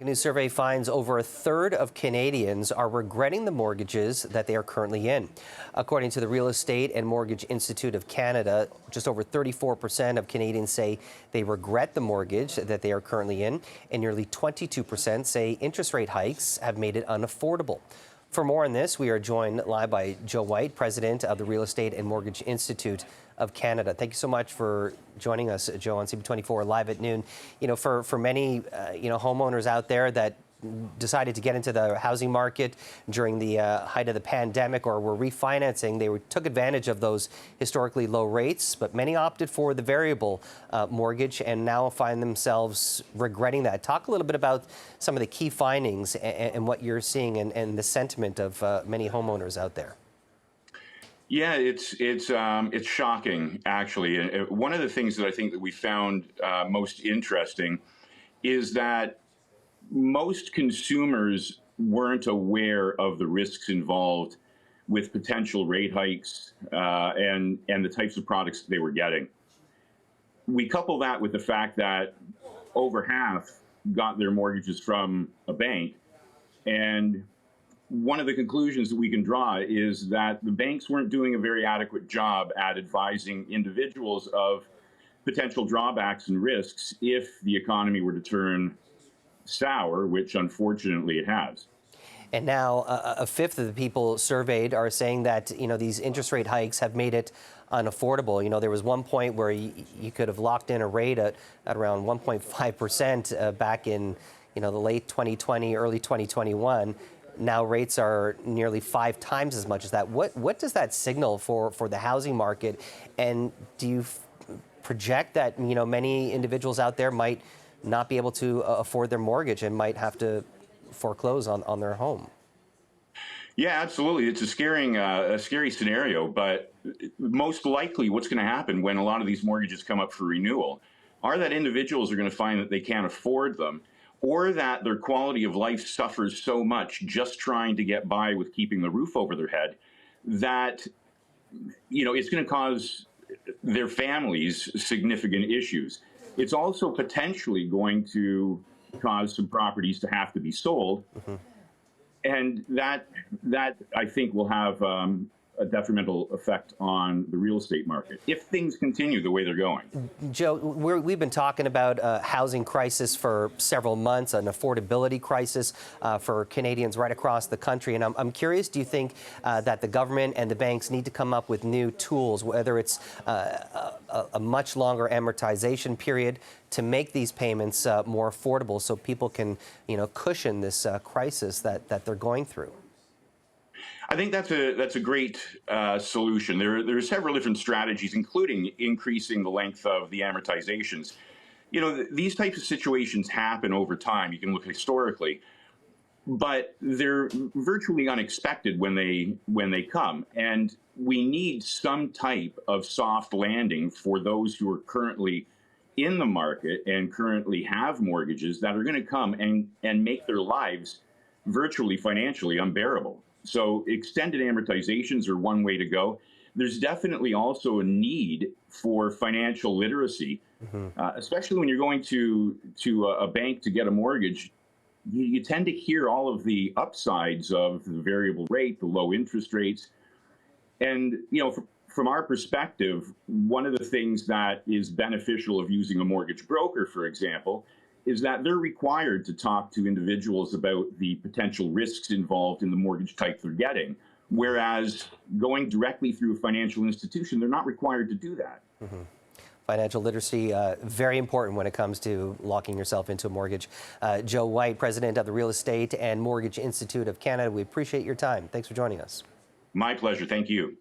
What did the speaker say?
A new survey finds over a third of Canadians are regretting the mortgages that they are currently in. According to the Real Estate and Mortgage Institute of Canada, just over 34% of Canadians say they regret the mortgage that they are currently in, and nearly 22% say interest rate hikes have made it unaffordable. For more on this, we are joined live by Joe White, president of the Real Estate and Mortgage Institute of Canada. Thank you so much for joining us, Joe, on CP24 Live at Noon. You know, for many, homeowners out there that decided to get into the housing market during the height of the pandemic or were refinancing, they took advantage of those historically low rates, but many opted for the variable mortgage and now find themselves regretting that. Talk a little bit about some of the key findings and what you're seeing and the sentiment of many homeowners out there. Yeah, it's shocking, actually. And one of the things that I think that we found most interesting is that most consumers weren't aware of the risks involved with potential rate hikes and the types of products that they were getting. We couple that with the fact that over half got their mortgages from a bank, and one of the conclusions that we can draw is that the banks weren't doing a very adequate job at advising individuals of potential drawbacks and risks if the economy were to turn sour, which unfortunately it has. And now a fifth of the people surveyed are saying that, these interest rate hikes have made it unaffordable. There was one point where you could have locked in a rate at around 1.5% back in, the late 2020, early 2021. Now rates are nearly 5 times as much as that. What does that signal for the housing market? And do you project that, many individuals out there might not be able to afford their mortgage and might have to foreclose on their home? Yeah, absolutely. It's a scary scenario, but most likely what's going to happen when a lot of these mortgages come up for renewal are that individuals are going to find that they can't afford them, or that their quality of life suffers so much just trying to get by with keeping the roof over their head that, it's going to cause their families significant issues. It's also potentially going to cause some properties to have to be sold. Mm-hmm. And that I think will have a detrimental effect on the real estate market if things continue the way they're going. Joe, we've been talking about a housing crisis for several months, an affordability crisis for Canadians right across the country. And I'm curious, do you think that the government and the banks need to come up with new tools, whether it's a much longer amortization period to make these payments more affordable so people can, cushion this crisis that they're going through? I think that's a great solution. There are several different strategies, including increasing the length of the amortizations. These types of situations happen over time. You can look historically, but they're virtually unexpected when they come. And we need some type of soft landing for those who are currently in the market and currently have mortgages that are going to come and make their lives virtually financially unbearable. So extended amortizations are one way to go. There's definitely also a need for financial literacy, especially when you're going to a bank to get a mortgage. You tend to hear all of the upsides of the variable rate, the low interest rates. And, from our perspective, one of the things that is beneficial of using a mortgage broker, for example, is that they're required to talk to individuals about the potential risks involved in the mortgage type they're getting, whereas going directly through a financial institution, they're not required to do that. Mm-hmm. Financial literacy, very important when it comes to locking yourself into a mortgage. Joe White, president of the Real Estate and Mortgage Institute of Canada, we appreciate your time. Thanks for joining us. My pleasure. Thank you.